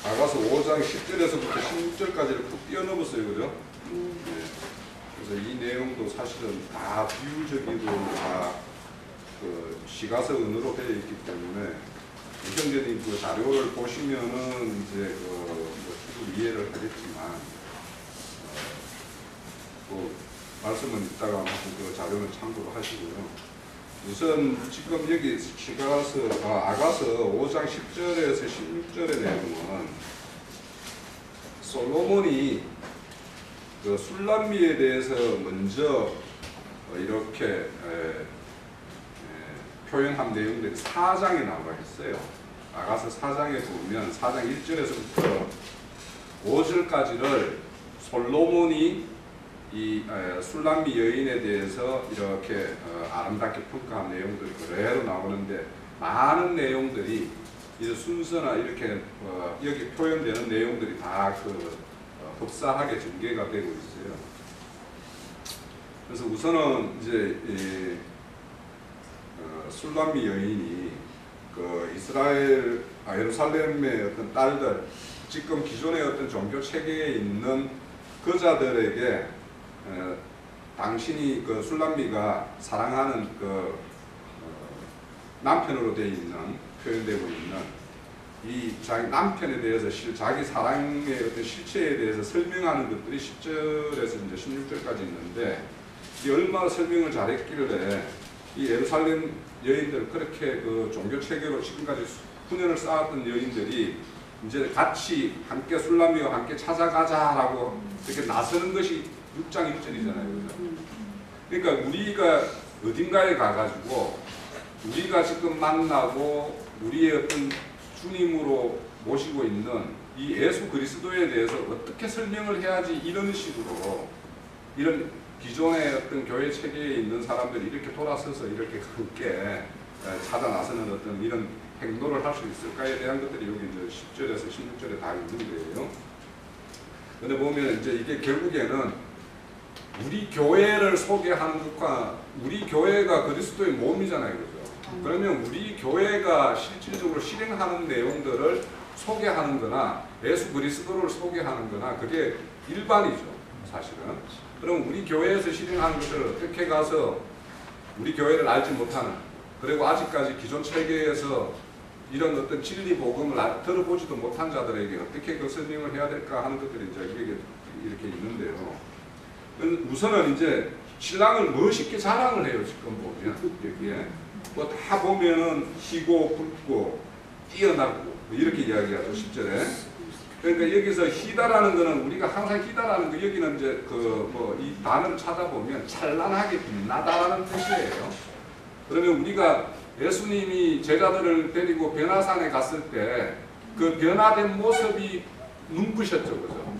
아가서 5장 10절에서부터 16절까지를 푹 뛰어넘었어요. 그죠? 네. 그래서 이 내용도 사실은 다 비유적이고 다 그 시가서 언어로 되어 있기 때문에 형제님 그 자료를 보시면은 이제 쭉 이해를 하겠지만 뭐 말씀은 이따가 그 자료는 참고로 하시고요. 우선 지금 여기 아가서 5장 10절에서 16절의 내용은 솔로몬이 그 술람미에 대해서 먼저 이렇게 표현한 내용들이 4장에 나와 있어요. 아가서 4장에 보면 4장 1절에서부터 5절까지를 솔로몬이 이 술람미 여인에 대해서 이렇게 아름답게 평가한 내용들이 그대로 나오는데 많은 내용들이 이제 순서나 이렇게 여기 표현되는 내용들이 다 흡사하게 전개가 되고 있어요. 그래서 우선은 이제 술람미 여인이 예루살렘의 어떤 딸들, 지금 기존의 어떤 종교 체계에 있는 거자들에게 당신이 그 술람미가 사랑하는 남편으로 되어 있는 표현되고 있는 이 자기 남편에 대해서 자기 사랑의 어떤 실체에 대해서 설명하는 것들이 10절에서 이제 16절까지 있는데 이 얼마나 설명을 잘했길래 이 예루살렘 여인들 그렇게 그 종교 체계로 지금까지 훈련을 쌓았던 여인들이 이제 같이 함께 술람미와 함께 찾아가자라고 이렇게 나서는 것이 6장 1절이잖아요. 그러니까 우리가 어딘가에 가가지고 우리가 지금 만나고 우리의 어떤 주님으로 모시고 있는 이 예수 그리스도에 대해서 어떻게 설명을 해야지 이런 식으로 이런 기존의 어떤 교회 체계에 있는 사람들이 이렇게 돌아서서 이렇게 함께 찾아 나서는 어떤 이런 행동을 할 수 있을까에 대한 것들이 여기 이제 10절에서 16절에 다 있는 거예요. 근데 보면 이제 이게 결국에는 우리 교회를 소개하는 것과 우리 교회가 그리스도의 몸이잖아요. 그죠? 그러면 우리 교회가 실질적으로 실행하는 내용들을 소개하는 거나 예수 그리스도를 소개하는 거나 그게 일반이죠. 사실은. 그럼 우리 교회에서 실행하는 것을 어떻게 가서 우리 교회를 알지 못하는 그리고 아직까지 기존 체계에서 이런 어떤 진리 복음을 들어보지도 못한 자들에게 어떻게 그 설명을 해야 될까 하는 것들이 이제 이렇게 있는데요. 우선은 이제 신랑을 멋있게 자랑을 해요. 지금 보면 여기에 뭐 다 보면은 희고 굵고 뛰어나고 이렇게 이야기하죠. 10절에. 그러니까 여기서 희다라는 거는 우리가 항상 희다라는 거 여기는 이제 이 단어를 찾아보면 찬란하게 빛나다라는 뜻이에요. 그러면 우리가 예수님이 제자들을 데리고 변화산에 갔을 때 그 변화된 모습이 눈부셨죠. 그죠?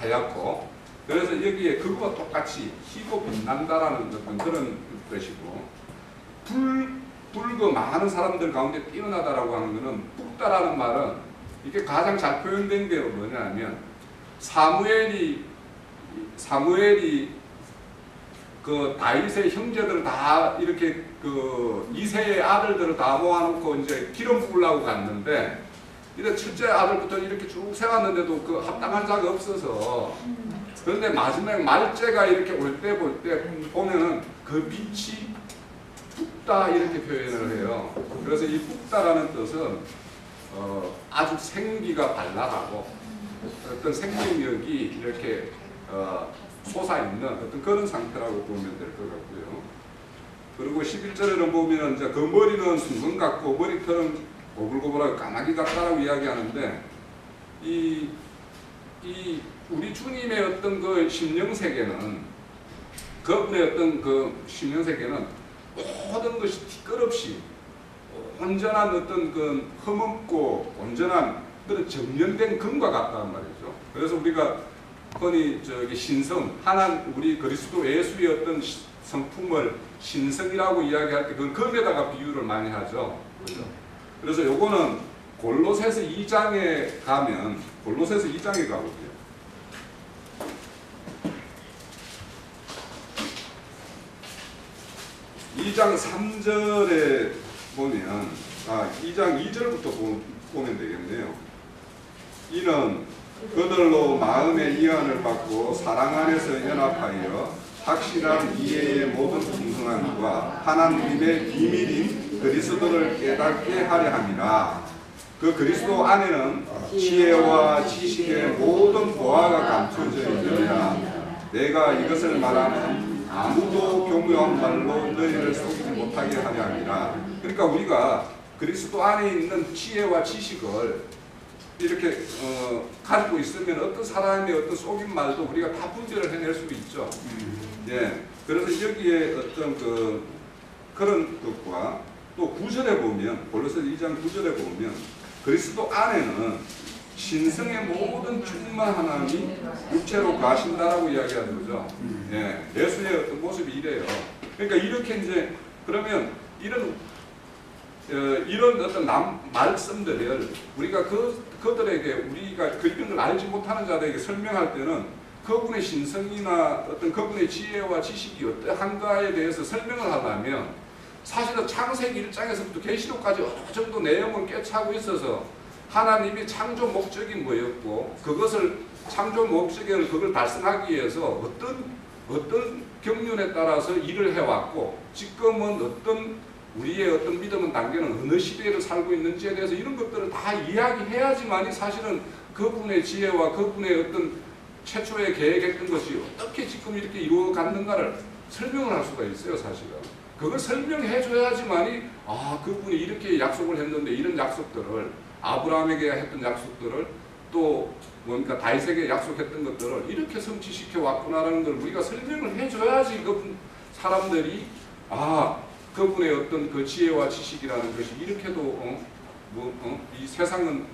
하얗고. 그래서 여기에 그거와 똑같이 희고 빛난다라는 어떤 그런 뜻이고 붉고 많은 사람들 가운데 뛰어나다라고 하는 거는 붉다라는 말은 이게 가장 잘 표현된 게 뭐냐면 사무엘이 그 다윗의 형제들 다 이렇게 그 이세의 아들들을 다 모아놓고 이제 기름 부으려고 갔는데 이제 첫째 아들부터 이렇게 쭉 세웠는데도 그 합당한 자가 없어서 그런데 마지막 말째가 이렇게 올 때 보면은 그 빛이 붉다 이렇게 표현을 해요. 그래서 이 붉다라는 뜻은 아주 생기가 발랄하고 어떤 생명력이 이렇게 솟아있는 어떤 그런 상태라고 보면 될 것 같고요. 그리고 11절에는 보면 이제 그 머리는 순금 같고 머리털은 고글고글하고 까마귀 같다라고 이야기하는데 이 우리 주님의 어떤 그 심령세계는 그분의 어떤 그 심령세계는 모든 것이 티끌없이 온전한 어떤 그 흠없고 온전한 그런 정련된 금과 같다는 말이죠. 그래서 우리가 흔히 신성, 우리 그리스도 예수의 어떤 성품을 신성이라고 이야기할 때 그건 금에다가 비유를 많이 하죠. 그렇죠? 그래서 요거는 골로새서 2장에 가면 골로새서 2장에 가볼게요. 2장 3절에 보면 2장 2절부터 보면 되겠네요. 이는 그들로 마음의 이안을 받고 사랑 안에서 연합하여 확실한 이해의 모든 풍성함과 하나님의 비밀인 그리스도를 깨닫게 하려 함이라. 그 그리스도 안에는 지혜와 지식의 모든 보화가 감춰져 있느니라. 내가 이것을 말하면 아무도 교묘한 말로 너희를 속이지 못하게 하려 함이라. 그러니까 우리가 그리스도 안에 있는 지혜와 지식을 이렇게 가지고 있으면 어떤 사람의 어떤 속인 말도 우리가 다 분별을 해낼 수 있죠. 예. 그래서 여기에 어떤 그런 것과 또 9절에 보면, 골로새 2장 9절에 보면 그리스도 안에는 신성의 모든 충만 하나님이 육체로 가신다라고 이야기하는 거죠. 예. 예수의 어떤 모습이 이래요. 그러니까 이렇게 이제 그러면 이런 어떤 말씀들을 우리가 그들에게 우리가 이런 걸 알지 못하는 자들에게 설명할 때는 그분의 신성이나 어떤 그분의 지혜와 지식이 어떠한가에 대해서 설명을 하려면 사실은 창세기 1장에서부터 계시록까지 어느 정도 내용을 꿰차고 있어서 하나님이 창조 목적이 뭐였고 그것을 창조 목적을 그걸 달성하기 위해서 어떤 경륜에 따라서 일을 해왔고 지금은 어떤 우리의 어떤 믿음의 단계는 어느 시대를 살고 있는지에 대해서 이런 것들을 다 이야기해야지만이 사실은 그분의 지혜와 그분의 어떤 최초에 계획했던 것이 어떻게 지금 이렇게 이루어갔는가를 설명을 할 수가 있어요. 사실은 그걸 설명해 줘야지만이 그분이 이렇게 약속을 했는데 이런 약속들을 아브라함에게 했던 약속들을 또 뭡니까 다윗에게 약속했던 것들을 이렇게 성취시켜 왔구나라는 걸 우리가 설명을 해줘야지 그분 사람들이 그분의 어떤 그 지혜와 지식이라는 것이 이렇게도 이 세상은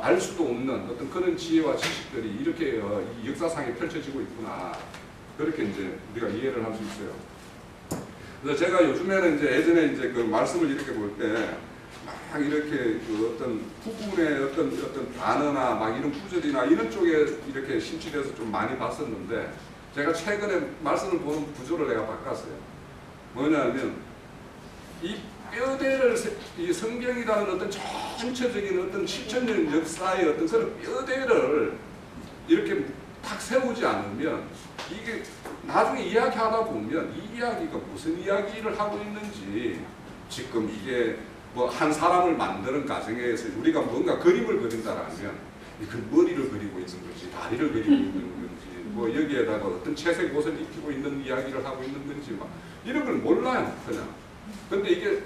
알 수도 없는 어떤 그런 지혜와 지식들이 이렇게 이 역사상에 펼쳐지고 있구나. 그렇게 이제 우리가 이해를 할 수 있어요. 그래서 제가 요즘에는 이제 예전에 이제 그 말씀을 이렇게 볼 때 막 이렇게 그 어떤 부분의 어떤 단어나 막 이런 구절이나 이런 쪽에 이렇게 심취돼서 좀 많이 봤었는데 제가 최근에 말씀을 보는 구조를 내가 바꿨어요. 뭐냐면 이 뼈대를 이 성경이라는 어떤 전체적인 어떤 7,000년 역사의 어떤 그런 뼈대를 이렇게 탁 세우지 않으면 이게 나중에 이야기하다 보면 이 이야기가 무슨 이야기를 하고 있는지 지금 이게 뭐 한 사람을 만드는 과정에서 우리가 뭔가 그림을 그린다라면 그 머리를 그리고 있는 건지 다리를 그리고 있는 건지 뭐 여기에다가 어떤 채색 옷을 입히고 있는 이야기를 하고 있는 건지 막 이런 걸 몰라요 그냥. 근데 이게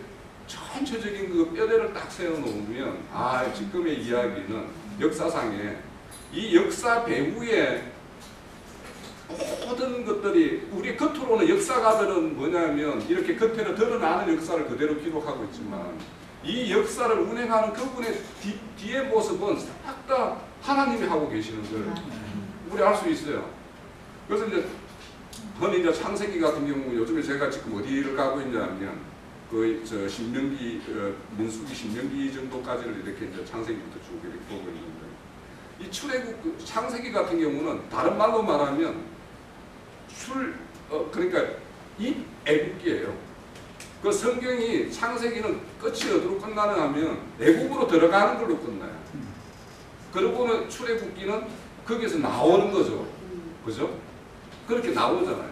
전체적인 그 뼈대를 딱 세워놓으면 지금의 이야기는 역사상에 이 역사 배후에 모든 것들이 우리 겉으로는 역사가들은 뭐냐면 이렇게 겉에는 드러나는 역사를 그대로 기록하고 있지만 이 역사를 운행하는 그분의 뒤의 모습은 싹 다 하나님이 하고 계시는 걸 우리 알 수 있어요. 그래서 이제 흔히 이제 창세기 같은 경우 요즘에 제가 지금 어디를 가고 있냐면 신명기 민수기 신명기 정도까지를 이렇게 이제 창세기부터 쭉 이렇게 보고 있는데 이 출애굽 창세기 같은 경우는 다른 말로 말하면 그러니까 이 애국기예요. 그 성경이 창세기는 끝이 어디로 끝나느냐 하면 애국으로 들어가는 걸로 끝나요. 그러고는 출애굽기는 거기서 나오는 거죠. 그죠? 그렇게 나오잖아요.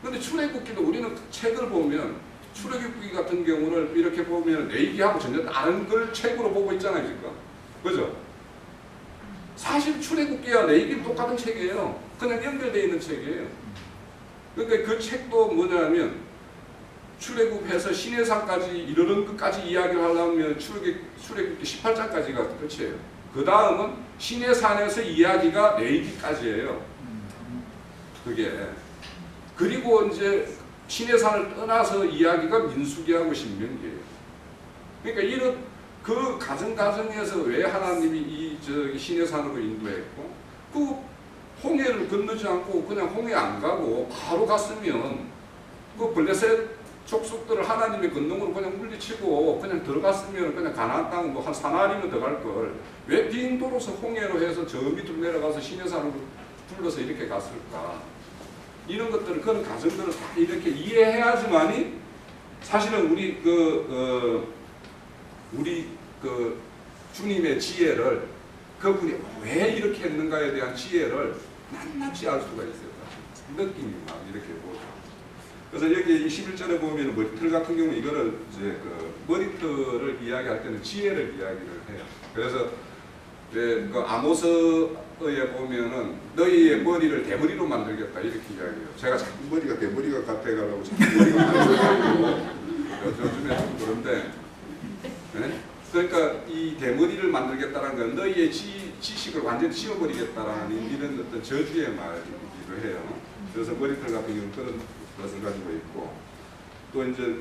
근데 출애굽기도 우리는 책을 보면 출애굽기 같은 경우를 이렇게 보면 레위기하고 전혀 다른 걸 책으로 보고 있잖아요, 지금. 그죠? 사실 출애굽기와 레위기는 똑같은 책이에요. 그냥 연결되어 있는 책이에요. 그러니까 그 책도 뭐냐면 출애굽해서 시내산까지 이르는 것까지 이야기를 하려면 출애굽기 18장까지가 끝이에요. 그 다음은 시내산에서 이야기가 레위기까지예요. 그게. 그리고 이제 시내산을 떠나서 이야기가 민수기하고 신명기예요. 그러니까 이런 그 과정에서 왜 하나님이 이 시내산으로 인도했고 그 홍해를 건너지 않고 그냥 홍해 안 가고 바로 갔으면 그 블레셋 족속들을 하나님의 권능으로 그냥 물리치고 그냥 들어갔으면 그냥 가나안 땅 뭐 한 사나리면 들어갈 걸 왜 빈도로서 홍해로 해서 저 밑으로 내려가서 시내산으로 불러서 이렇게 갔을까? 이런 것들을 그런 과정들을 다 이렇게 이해해야지만이 사실은 우리 우리 주님의 지혜를 그분이 왜 이렇게 했는가에 대한 지혜를 낱낱이 알 수가 있어요. 느낌이 막 이렇게 보죠. 그래서 여기 21절에 보면 머리털 같은 경우 이거를 이제 그 머리털을 이야기할 때는 지혜를 이야기를 해요. 그래서 그 아모스에 보면은 너희의 머리를 대머리로 만들겠다 이렇게 이야기해요. 제가 자꾸 머리가 대머리가 같아가지고 자꾸 머리가 만들어가지고 요즘에 좀 그런데 네? 그러니까 이 대머리를 만들겠다는 건 너희의 지식을 완전히 씌워버리겠다라는 이런 어떤 저주의 말이기도 해요. 그래서 머리털 같은 경우는 그런 것을 가지고 있고 또 이제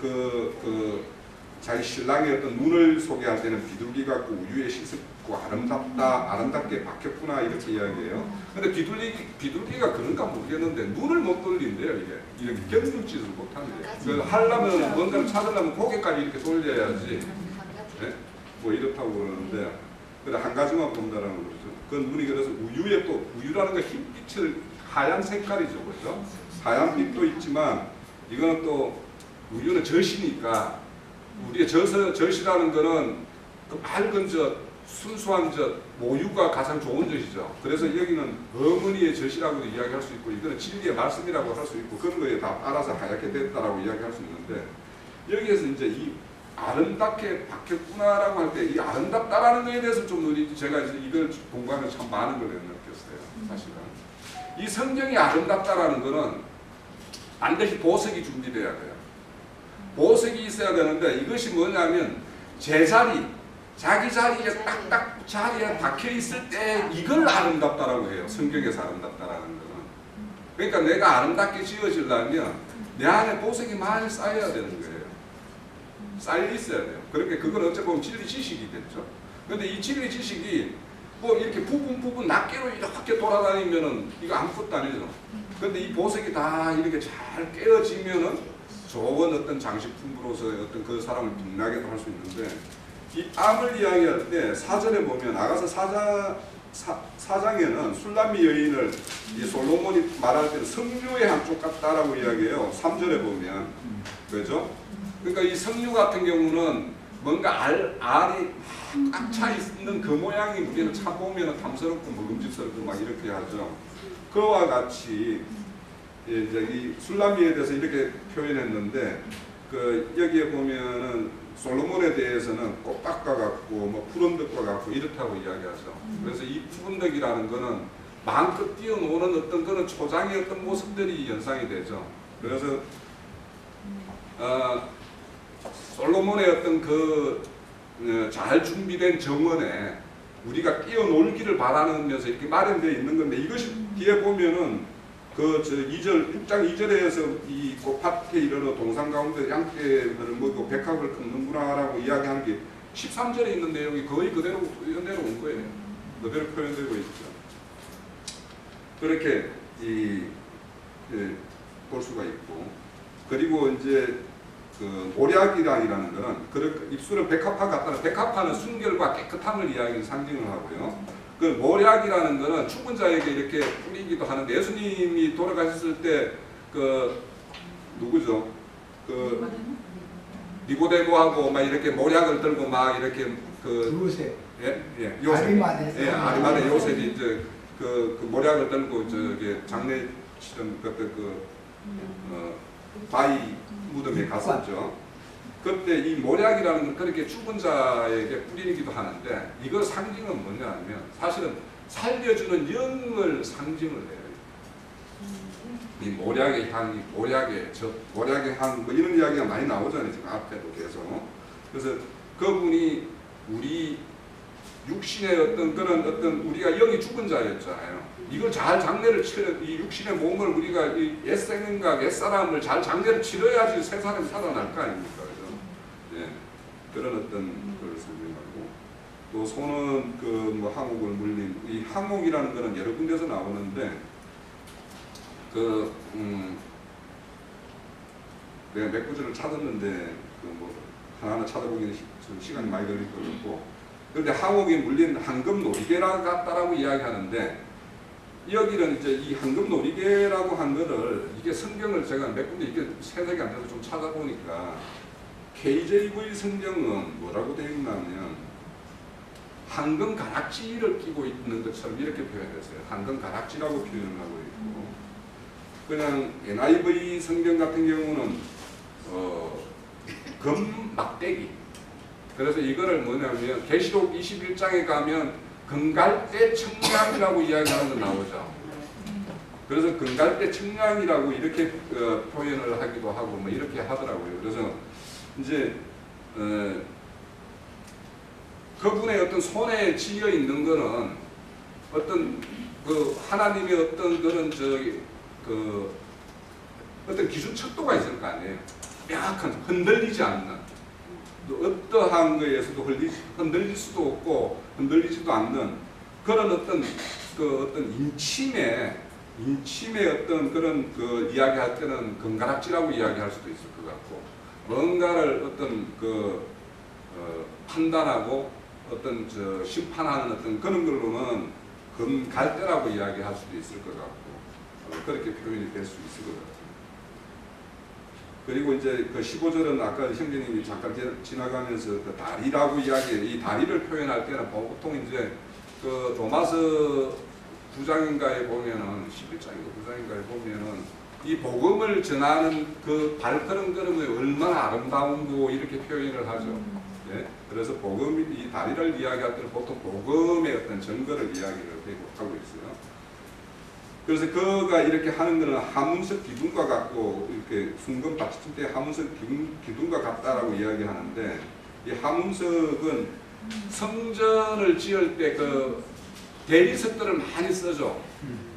자기 신랑의 어떤 눈을 소개할 때는 비둘기 같고 우유에 씻었고 아름답게 박혔구나 이렇게 이야기해요. 근데 비둘기가 그런가 모르겠는데 눈을 못 돌린대요. 이렇게 견눈짓을 못한대요. 그래서 하려면 뭔가를 찾으려면 고개까지 이렇게 돌려야지. 네? 뭐 이렇다고 그러는데 근데 한 가지만 본다라는 거죠. 그 눈이 그래서 우유에 또 우유라는 거 흰빛을 하얀 색깔이죠, 그렇죠? 하얀 빛도 있지만 이거는 또 우유는 젖이니까 우리의 젖이라는 거는 그 맑은 젖, 순수한 젖, 모유가 가장 좋은 젖이죠. 그래서 여기는 어머니의 젖이라고도 이야기할 수 있고 이거는 진리의 말씀이라고 할 수 있고 그런 거에 다 알아서 하얗게 됐다라고 이야기할 수 있는데 여기에서 이제 이 아름답게 박혔구나라고 할 때 이 아름답다라는 거에 대해서 좀 제가 이제 이걸 공부하면서 참 많은 걸 느꼈어요. 사실은 이 성경이 아름답다라는 거는 반드시 보석이 준비돼야 돼요. 보석이 있어야 되는데 이것이 뭐냐면 제자리, 자기 자리에 딱딱 자리에 박혀 있을 때 이걸 아름답다라고 해요. 성경에서 아름답다라는 거는. 그러니까 내가 아름답게 지어지려면 내 안에 보석이 많이 쌓여야 되는 거예요. 쌓여 있어야 돼요. 그렇게 그건 어찌 보면 진리 지식이겠죠. 근데 이 진리 지식이 뭐 이렇게 부분 낱개로 이렇게 돌아다니면은 이거 아무것도 아니죠. 근데 이 보석이 다 이렇게 잘 깨어지면은 좋은 어떤 장식품으로서 어떤 그 사람을 빛나게도 할 수 있는데 이 암을 이야기할 때 사전에 보면 아가서 4장에는 술람미 여인을 이 솔로몬이 말할 때는 석류의 한쪽 같다라고 이야기해요. 3절에 보면 그죠? 그러니까 이 석류 같은 경우는 뭔가 알이 꽉 차 있는 그 모양이 우리는 차 보면 탐스럽고 먹음직스럽고 막 이렇게 하죠. 그와 같이 이제 이 술람미에 대해서 이렇게 표현했는데 그 여기에 보면은 솔로몬에 대해서는 꽃밭과 같고 뭐 푸른덕과 같고 이렇다고 이야기하죠. 그래서 이 푸른덕이라는 거는 마음껏 뛰어노는 어떤 그런 초장의 어떤 모습들이 연상이 되죠. 그래서 솔로몬의 어떤 그 잘 준비된 정원에 우리가 뛰어놀기를 바라면서 이렇게 마련되어 있는 건데 이것이 뒤에 보면은 그 6장 2절에서 이 꽃밭에 이르러 동산 가운데 양떼를 먹고 백합을 걷는구나라고 이야기하는 게 13절에 있는 내용이 거의 그대로 온 거예요. 그대로 표현되고 있죠. 그렇게 볼 수가 있고 그리고 이제 그 모략이라는 거는 입술은 백합화 같다는 백합화는 순결과 깨끗함을 이야기하는 상징을 하고요. 그 모략이라는 거는 죽은 자에게 이렇게 뿌리기도 하는데 예수님이 돌아가셨을 때 그 누구죠? 그 니고데모하고 막 이렇게 모략을 들고 막 이렇게 그 요셉. 예, 요셉. 예, 아리마대 요셉이 이제 그 모략을 들고 저기 장례 치른 그때 바위 무덤에 갔었죠. 그때 이 모략이라는 건 그렇게 죽은 자에게 뿌리기도 하는데 이거 상징은 뭐냐면 사실은 살려주는 영을 상징을 해요. 이 모략의 향이 모략의 향 뭐 이런 이야기가 많이 나오잖아요. 지금 앞에도 계속. 그래서 그분이 우리 육신의 어떤 그런 어떤 우리가 영이 죽은 자였잖아요. 이걸 잘 장례를 치러 이 육신의 몸을 우리가 이 옛생각 옛사람을 잘 장례를 치러야지 새 사람이 살아날 거 아닙니까? 그죠? 예. 그런 어떤 걸 설명하고 또 손은 그 뭐 항옥을 물린 이 항옥이라는 거는 여러 군데서 나오는데 내가 몇 구절을 찾았는데 그 뭐 하나하나 찾아보기는 시간이 많이 걸릴 것 같고 그런데 항옥이 물린 황금 놀이개라 같다라고 이야기하는데 여기는 이제 이 황금 놀이개라고 한 거를 이게 성경을 제가 몇 군데 이게 세색이 안 돼서 좀 찾아보니까 KJV 성경은 뭐라고 되어 있냐면 황금 가락지를 끼고 있는 것처럼 이렇게 표현했어요. 황금 가락지라고 표현을 하고 있고, 그냥 NIV 성경 같은 경우는 금 막대기. 그래서 이거를 뭐냐면 계시록 21장에 가면 금갈대 청량이라고 이야기하는 거 나오죠. 그래서 금갈대 청량이라고 이렇게 표현을 하기도 하고 뭐 이렇게 하더라고요. 그래서 이제 그분의 어떤 손에 쥐어 있는 거는 어떤 그 하나님의 어떤 그런 어떤 기준 척도가 있을 거 아니에요. 명확한 흔들리지 않는, 또 어떠한 거에서도 흔들릴 수도 없고 흔들리지도 않는 그런 어떤 인침의 어떤 그런 그 이야기할 때는 금가락지라고 이야기할 수도 있을 것 같고, 뭔가를 어떤 판단하고 어떤 심판하는 어떤 그런 걸로는 금갈대라고 이야기할 수도 있을 것 같고, 그렇게 표현이 될 수 있을 것 같아요. 그리고 이제 그 15절은 아까 형제님이 잠깐 지나가면서 그 다리라고 이 다리를 표현할 때는 보통 이제 그 로마서 9장인가에 보면은 11장인가 9장인가에 보면은 이 복음을 전하는 그 발걸음걸음이 얼마나 아름다운고 이렇게 표현을 하죠. 예? 그래서 이 다리를 이야기할 때는 보통 복음의 어떤 증거를 이야기를 하고 있어요. 그래서 그가 이렇게 하는 것은 하문석 기둥과 같고, 이렇게 순금 받침대 하문석 기둥과 같다라고 이야기하는데, 이 하문석은 성전을 지을 때 그 대리석들을 많이 쓰죠.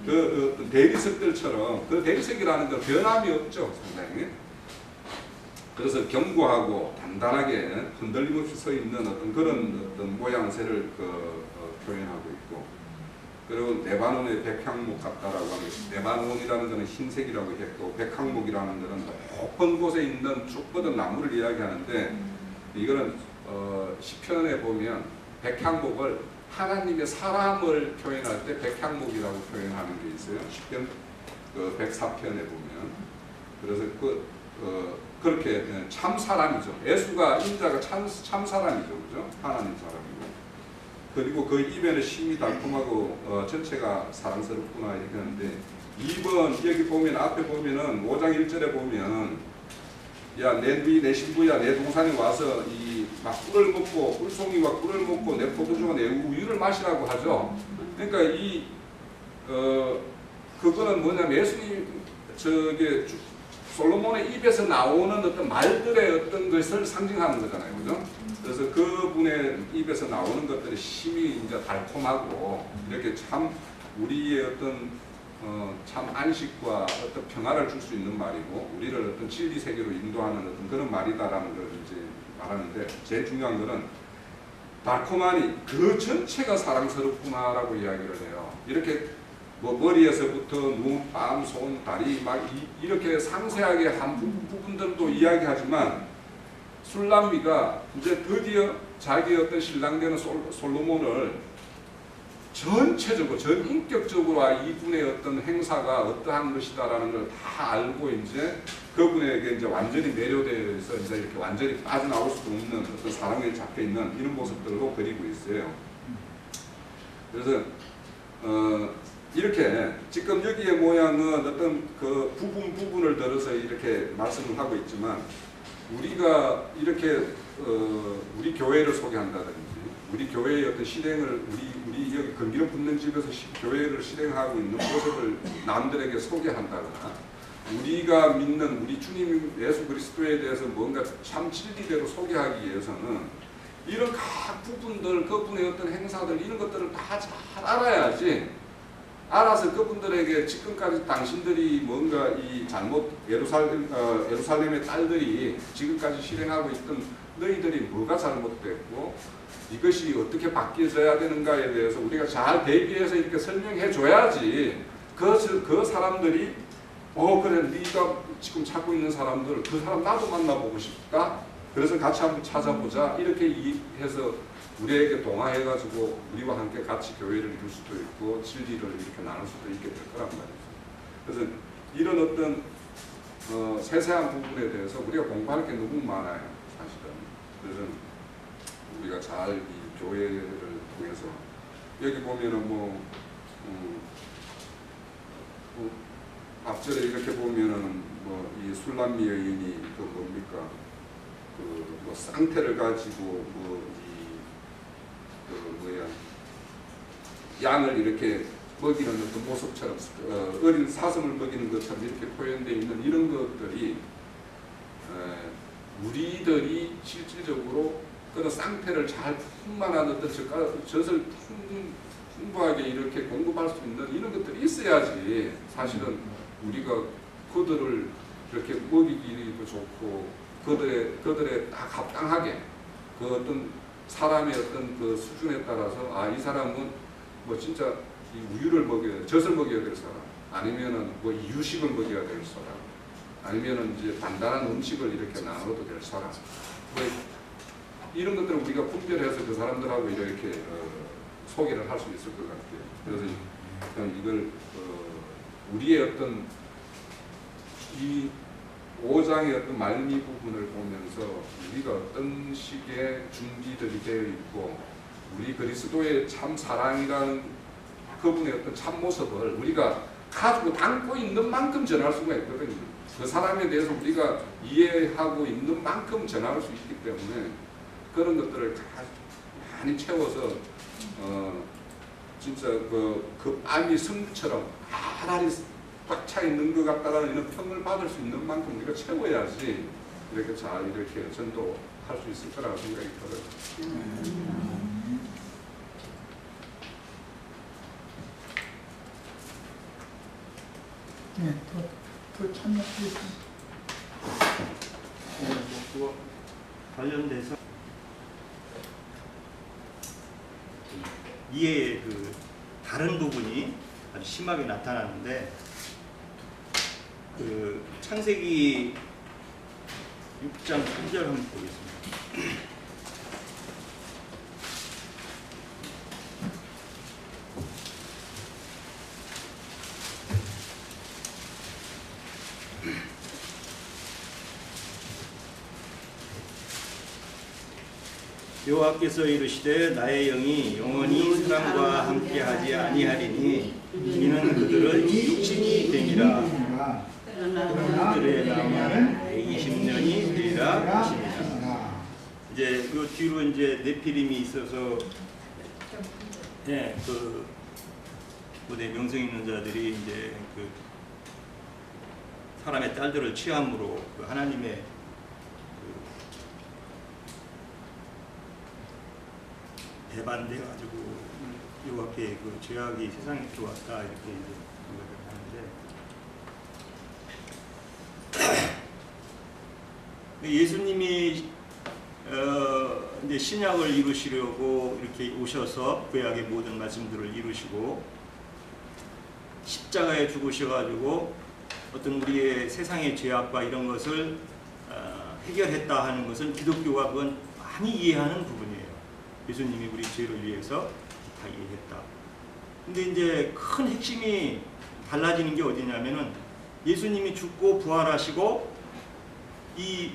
그 대리석들처럼 그 대리석이라는 건 변함이 없죠, 상당히. 그래서 견고하고 단단하게 흔들림 없이 서 있는 어떤 그런 어떤 모양새를 표현하고 있고, 그리고 레바논의 백향목 같다라고 하면, 레바논이라는 것은 흰색이라고 했고 백향목이라는 것은 높은 곳에 있는 쭉 뻗은 나무를 이야기하는데, 이거는 시편에 보면 백향목을 하나님의 사람을 표현할 때 백향목이라고 표현하는 게 있어요. 시편 104편에 보면. 그래서 그렇게 참 사람이죠. 예수가 인자가 참 사람이죠, 그죠? 하나님 사람이고. 그리고 그 입에는 심이 달콤하고 전체가 사랑스럽구나 이렇게 하는데, 2번 여기 보면 앞에 보면은 5장 1절에 보면, 야 내 신부야 내 동산에 와서 막 꿀을 먹고 꿀송이와 꿀을 먹고 내 포도주와 내 우유를 마시라고 하죠. 그러니까 그거는 뭐냐면 예수님 솔로몬의 입에서 나오는 어떤 말들의 어떤 것을 상징하는 거잖아요, 그죠? 그래서 그분의 입에서 나오는 것들이 심히 이제 달콤하고 이렇게 참 우리의 어떤 참 안식과 어떤 평화를 줄 수 있는 말이고, 우리를 어떤 진리 세계로 인도하는 어떤 그런 말이다라는 걸 이제 말하는데, 제일 중요한 것은 달콤하니 그 전체가 사랑스럽구나라고 이야기를 해요. 이렇게 뭐 머리에서부터 눈, 뺨, 손, 다리 막 이렇게 상세하게 한 부분들도 이야기하지만, 술람미가 이제 드디어 자기 어떤 신랑 되는 솔로몬을 전체적으로 전인격적으로 이분의 어떤 행사가 어떠한 것이다라는 걸 다 알고 이제 그분에게 이제 완전히 매료되어서 이제 이렇게 완전히 빠져나올 수 없는 어떤 사랑에 잡혀 있는 이런 모습들로 그리고 있어요. 그래서 이렇게 지금 여기의 모양은 어떤 그 부분을 들어서 이렇게 말씀을 하고 있지만, 우리가 이렇게 우리 교회를 소개한다든지 우리 교회의 어떤 실행을 우리 여기 건기름 붓는 집에서 교회를 실행하고 있는 모습을 남들에게 소개한다거나, 우리가 믿는 우리 주님 예수 그리스도에 대해서 뭔가 참 진리대로 소개하기 위해서는 이런 각 부분들, 그분의 어떤 행사들 이런 것들을 다 잘 알아야지, 알아서 그분들에게 지금까지 당신들이 뭔가 이 예루살렘의 딸들이 지금까지 실행하고 있던 너희들이 뭐가 잘못됐고 이것이 어떻게 바뀌어져야 되는가에 대해서 우리가 잘 대비해서 이렇게 설명해 줘야지, 그 사람들이 그래 네가 지금 찾고 있는 사람들 그 사람 나도 만나보고 싶다, 그래서 같이 한번 찾아보자 이렇게 해서 우리에게 동화해가지고 우리와 함께 같이 교회를 이룰 수도 있고 진리를 이렇게 나눌 수도 있게 될 거란 말이죠. 그래서 이런 어떤 세세한 부분에 대해서 우리가 공부할 게 너무 많아요, 사실은. 그래서 우리가 잘 이 교회를 통해서 여기 보면은 앞절에 이렇게 보면은 이 술람미 여인이 그 뭡니까 그 쌍태를 가지고 양을 이렇게 먹이는 어떤 모습처럼 어린 사슴을 먹이는 것처럼 이렇게 표현되어 있는 이런 것들이 우리들이 실질적으로 그런 쌍태를 잘 풍만한 어떤 젖을 풍부하게 이렇게 공급할 수 있는 이런 것들이 있어야지 사실은 우리가 그들을 이렇게 먹이기도 좋고 그들의 딱 합당하게 그 어떤 사람의 어떤 그 수준에 따라서 이 사람은 진짜 이 우유를 먹여야 젖을 먹여야 될 사람 아니면은 이유식을 먹여야 될 사람 아니면은 이제 단단한 음식을 이렇게 나눠도 될 사람 이런 것들을 우리가 분별해서 그 사람들하고 이렇게 소개를 할 수 있을 것 같아요. 그래서 이걸 우리의 어떤 이 5장의 어떤 말미 부분을 보면서 우리가 어떤 식의 준비들이 되어 있고 우리 그리스도의 참 사랑이라는 그분의 어떤 참 모습을 우리가 가지고 담고 있는 만큼 전할 수가 있거든요. 그 사람에 대해서 우리가 이해하고 있는 만큼 전할 수 있기 때문에 그런 것들을 많이 채워서 진짜 그 뺨이 성처럼 하나리 꽉 차 있는 것 같다라는 이런 평을 받을 수 있는 만큼 우리가 채워야지 이렇게 잘 이렇게 전도할 수 있을 거라고 생각이 들어요. 네, 더 참여해주세요. 그거 관련돼서 이해의 그 다른 부분이 아주 심하게 나타나는데 그 창세기 6장 3절 한번 보겠습니다. 여호와께서 이르시되 나의 영이 영원히 사람과 함께하지 아니하리니 이는 그들은 육신이 되니라. 그들의 나무는 120년이 되리라 하십니다. 이제 그 뒤로 이제 네피림이 있어서 그 고대 명성 있는 자들이 이제 그 사람의 딸들을 취함으로 그 하나님의 배반돼 가지고 여호와께 그 죄악이 세상에 들어왔다 이렇게 이제 하는데 예수님이 이제 신약을 이루시려고 이렇게 오셔서 구약의 모든 말씀들을 이루시고 십자가에 죽으셔가지고 어떤 우리의 세상의 죄악과 이런 것을 해결했다 하는 것은 기독교가 그건 많이 이해하는 부분이에요. 예수님이 우리 죄를 위해서 다 이해했다. 근데 이제 큰 핵심이 달라지는 게 어디냐면은 예수님이 죽고 부활하시고 이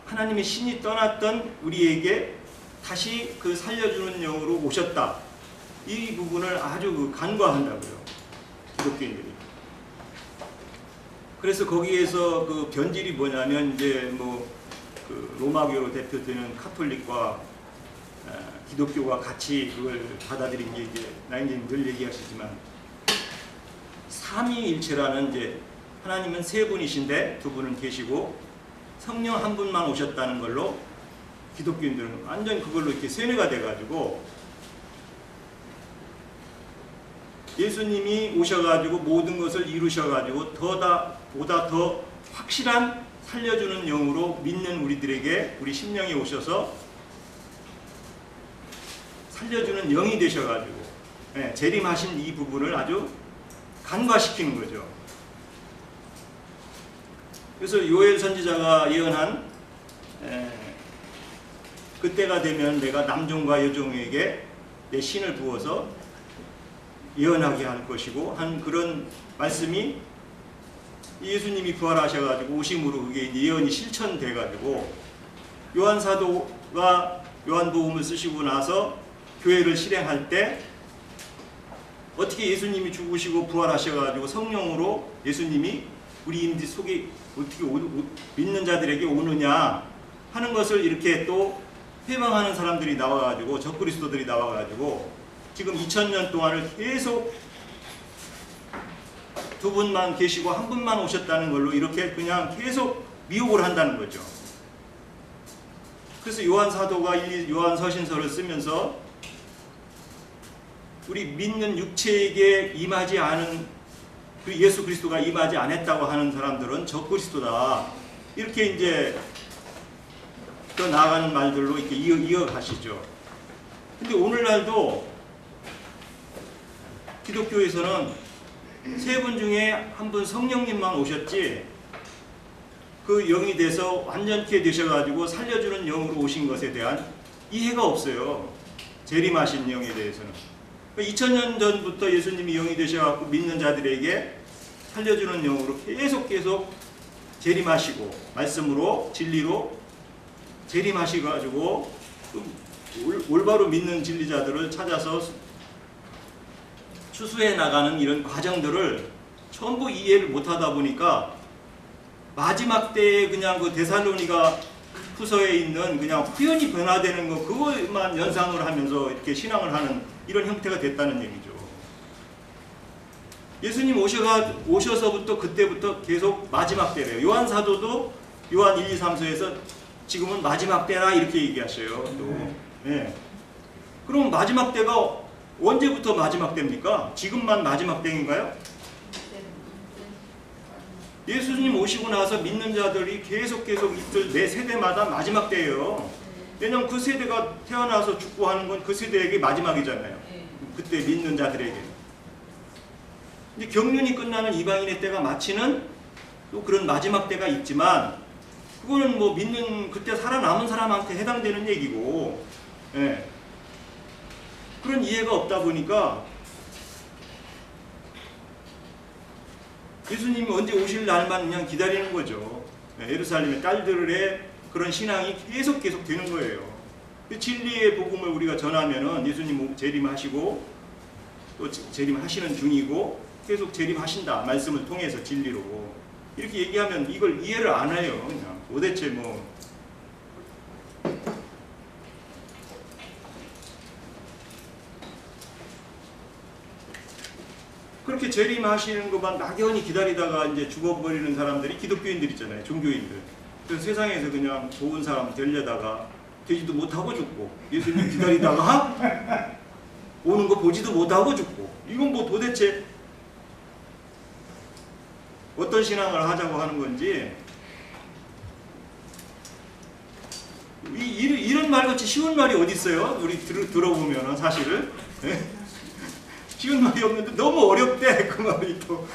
하나님의 신이 떠났던 우리에게 다시 그 살려주는 영으로 오셨다. 이 부분을 아주 간과한다고요. 기독교인들이. 그래서 거기에서 그 변질이 뭐냐면 이제 그 로마교로 대표되는 카톨릭과 기독교가 같이 그걸 받아들인 게 이제 나인님 늘 얘기하시지만 삼위일체라는 이제 하나님은 세 분이신데 두 분은 계시고 성령 한 분만 오셨다는 걸로 기독교인들은 완전 그걸로 이렇게 세뇌가 돼가지고 예수님이 오셔가지고 모든 것을 이루셔가지고 보다 더 확실한 살려주는 영으로 믿는 우리들에게 우리 심령에 오셔서 살려주는 영이 되셔가지고 재림하신 이 부분을 아주 간과시키는 거죠. 그래서 요엘 선지자가 예언한 그때가 되면 내가 남종과 여종에게 내 신을 부어서 예언하게 할 것이고 한 그런 말씀이 예수님이 부활하셔가지고 오심으로 그게 예언이 실천돼가지고 요한 사도가 요한복음을 쓰시고 나서 교회를 실행할 때 어떻게 예수님이 죽으시고 부활하셔가지고 성령으로 예수님이 우리인들 속에 어떻게 믿는 자들에게 오느냐 하는 것을 이렇게 또 회방하는 사람들이 나와가지고 적그리스도들이 나와가지고 지금 2000년 동안을 계속 두 분만 계시고 한 분만 오셨다는 걸로 이렇게 그냥 계속 미혹을 한다는 거죠. 그래서 요한 사도가 요한 서신서를 쓰면서 우리 믿는 육체에게 임하지 않은 그 예수 그리스도가 임하지 않았다고 하는 사람들은 적그리스도다. 이렇게 이제 더 나아가는 말들로 이렇게 이어가시죠. 근데 오늘날도 기독교에서는 세 분 중에 한 분 성령님만 오셨지 그 영이 돼서 완전케 되셔가지고 살려주는 영으로 오신 것에 대한 이해가 없어요. 재림하신 영에 대해서는. 2000년 전부터 예수님이 영이 되셔갖고 믿는 자들에게 살려주는 영으로 계속 재림하시고 말씀으로 진리로 재림하시가지고 올바로 믿는 진리자들을 찾아서 추수해 나가는 이런 과정들을 전부 이해를 못하다 보니까 마지막 때에 그냥 그 데살로니가 후서에 있는 그냥 후연히 변화되는 거 그것만 연상을 하면서 이렇게 신앙을 하는 이런 형태가 됐다는 얘기죠. 예수님 오셔서부터 그때부터 계속 마지막 때래요. 요한 사도도 요한 1, 2, 3서에서 지금은 마지막 때라 이렇게 얘기하셔요. 또. 네. 그럼 마지막 때가 언제부터 마지막 때입니까? 지금만 마지막 때인가요? 예수님 오시고 나서 믿는 자들이 계속 이들 매 세대마다 마지막 때예요. 왜냐하면 그 세대가 태어나서 죽고 하는 건 그 세대에게 마지막이잖아요. 그때 믿는 자들에게. 근데 경륜이 끝나는 이방인의 때가 마치는 또 그런 마지막 때가 있지만 그거는 뭐 믿는 그때 살아남은 사람한테 해당되는 얘기고, 예. 그런 이해가 없다 보니까 예수님이 언제 오실 날만 그냥 기다리는 거죠. 예루살렘의 딸들의 그런 신앙이 계속 되는 거예요. 진리의 복음을 우리가 전하면은 예수님 재림하시고 또 재림하시는 중이고 계속 재림하신다. 말씀을 통해서 진리로. 이렇게 얘기하면 이걸 이해를 안 해요. 그냥 도대체 뭐. 그렇게 재림하시는 것만 막연히 기다리다가 이제 죽어버리는 사람들이 기독교인들 있잖아요. 종교인들. 그래서 세상에서 그냥 좋은 사람 되려다가 되지도 못하고 죽고 예수님 기다리다가 오는 거 보지도 못하고 죽고 이건 뭐 도대체 어떤 신앙을 하자고 하는 건지 이런 말같이 쉬운 말이 어디 있어요? 우리 들어보면 사실은 쉬운 말이 없는데 너무 어렵대 그 말이 또.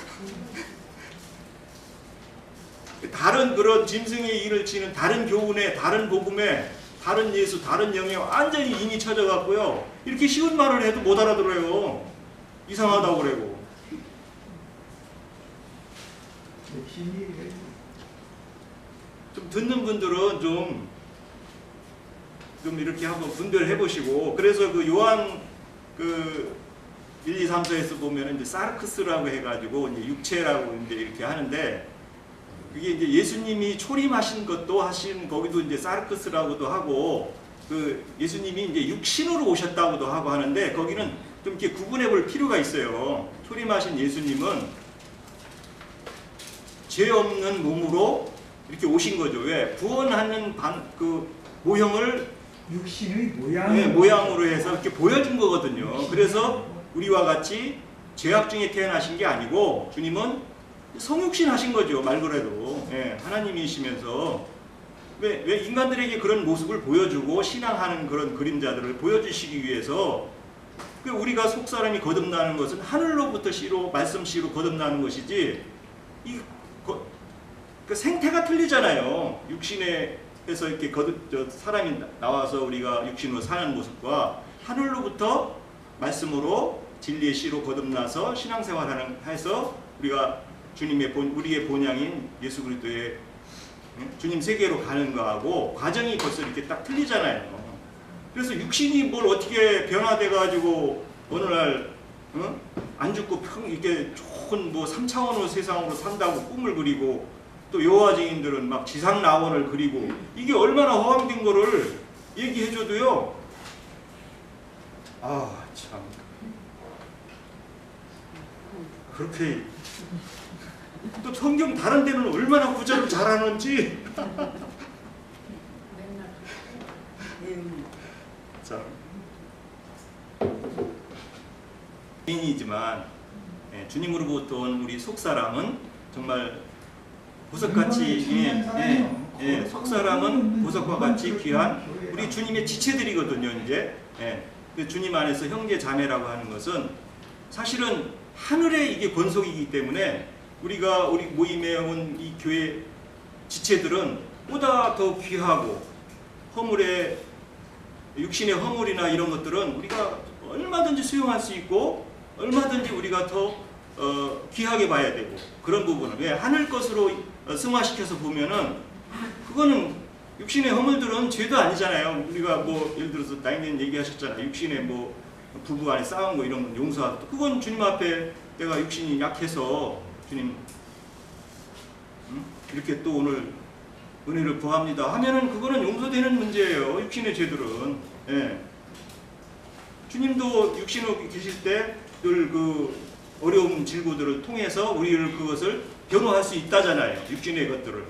다른 그런 짐승의 일을 치는 다른 교훈에 다른 복음에 다른 예수 다른 영에 완전히 인이 쳐져 갖고요 이렇게 쉬운 말을 해도 못 알아들어요. 이상하다고 그러고. 좀 듣는 분들은 좀 이렇게 한번 분별해 보시고. 그래서 그 요한 1, 2, 3서에서 보면 이제 사르크스라고 해가지고 이제 육체라고 이제 이렇게 하는데 그게 이제 예수님이 초림하신 것도 하신 거기도 이제 사르크스라고도 하고 그 예수님이 이제 육신으로 오셨다고도 하고 하는데 거기는 좀 이렇게 구분해 볼 필요가 있어요. 초림하신 예수님은 죄 없는 몸으로 이렇게 오신 거죠. 왜? 구원하는 그 모형을 육신의 모양으로 해서 이렇게 보여준 거거든요. 그래서 우리와 같이 죄악 중에 태어나신 게 아니고 주님은 성육신 하신 거죠. 말 그대로. 하나님이시면서 왜 인간들에게 그런 모습을 보여주고 신앙하는 그런 그림자들을 보여주시기 위해서 우리가 속사람이 거듭나는 것은 하늘로부터 씨로 말씀 씨로 거듭나는 것이지 그 생태가 틀리잖아요. 육신에서 이렇게 사람이 나와서 우리가 육신으로 사는 모습과 하늘로부터 말씀으로 진리의 씨로 거듭나서 신앙생활하는 해서 우리가 우리의 본향인 예수 그리스도의 주님 세계로 가는 거하고 과정이 벌써 이렇게 딱 틀리잖아요. 그래서 육신이 뭘 어떻게 변화돼 가지고 어느 날 안 죽고 이렇게 좋은 뭐 3차원의 세상으로 산다고 꿈을 그리고 또 여호와 증인들은 막 지상 라원을 그리고 이게 얼마나 허황된 거를 얘기해줘도요. 아 참 그렇게 또 성경 다른 데는 얼마나 구절을 잘하는지 참 주인이지만 주님으로부터 온 우리 속사람은 정말 보석같이 속사람은 보석과 같이 귀한 우리 주님의 지체들이거든요. 이제 주님 안에서 형제 자매라고 하는 것은 사실은 하늘의 이게 권속이기 때문에 우리 모임에 온 이 교회 지체들은 보다 더 귀하고 허물의 육신의 허물이나 이런 것들은 우리가 얼마든지 수용할 수 있고 얼마든지 우리가 더 귀하게 봐야 되고 그런 부분은 왜 하늘 것으로 승화시켜서 보면은 그거는 육신의 허물들은 죄도 아니잖아요. 우리가 뭐 예를 들어서 나이는 얘기하셨잖아요. 육신의 뭐 부부 간에 싸운 거 이런 건 용서하고 그건 주님 앞에 내가 육신이 약해서 주님 이렇게 또 오늘 은혜를 구합니다 하면은 그거는 용서되는 문제예요. 육신의 죄들은. 주님도 육신으로 계실 때 늘 그 어려움 질고들을 통해서 우리를 그것을 변호할 수 있다잖아요. 육신의 것들을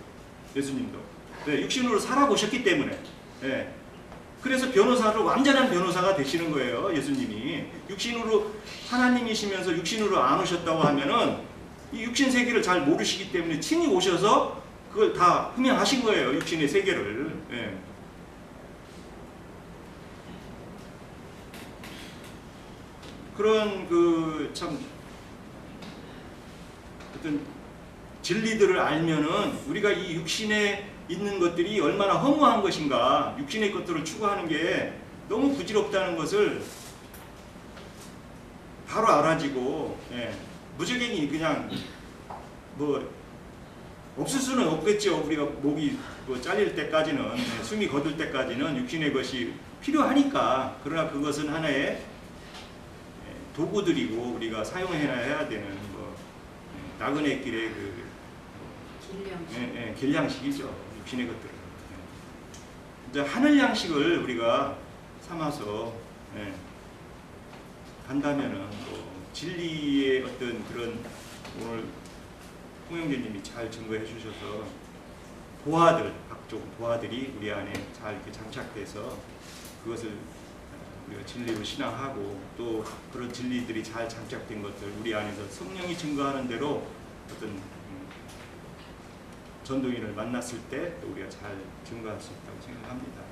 예수님도 육신으로 살아보셨기 때문에 그래서 변호사로 완전한 변호사가 되시는 거예요. 예수님이 육신으로 하나님이시면서 육신으로 안 오셨다고 하면은 이 육신 세계를 잘 모르시기 때문에 친히 오셔서 그걸 다 흠양하신 거예요. 육신의 세계를. 그런 참 어떤 진리들을 알면은 우리가 이 육신에 있는 것들이 얼마나 허무한 것인가, 육신의 것들을 추구하는 게 너무 부질없다는 것을 바로 알아지고 무적행이 그냥 뭐 없을 수는 없겠죠. 우리가 목이 뭐 잘릴 때까지는 숨이 거둘 때까지는 육신의 것이 필요하니까. 그러나 그것은 하나의 도구들이고 우리가 사용해야 되는 뭐 나그네 길의 길양식이죠. 육신의 것들은. 이제 하늘 양식을 우리가 삼아서 간다면은 진리의 어떤 그런 오늘 홍영재님이 잘 증거해 주셔서 각종 보화들이 우리 안에 잘 이렇게 장착돼서 그것을 우리가 진리로 신앙하고 또 그런 진리들이 잘 장착된 것들 우리 안에서 성령이 증거하는 대로 어떤 전도인을 만났을 때 또 우리가 잘 증거할 수 있다고 생각합니다.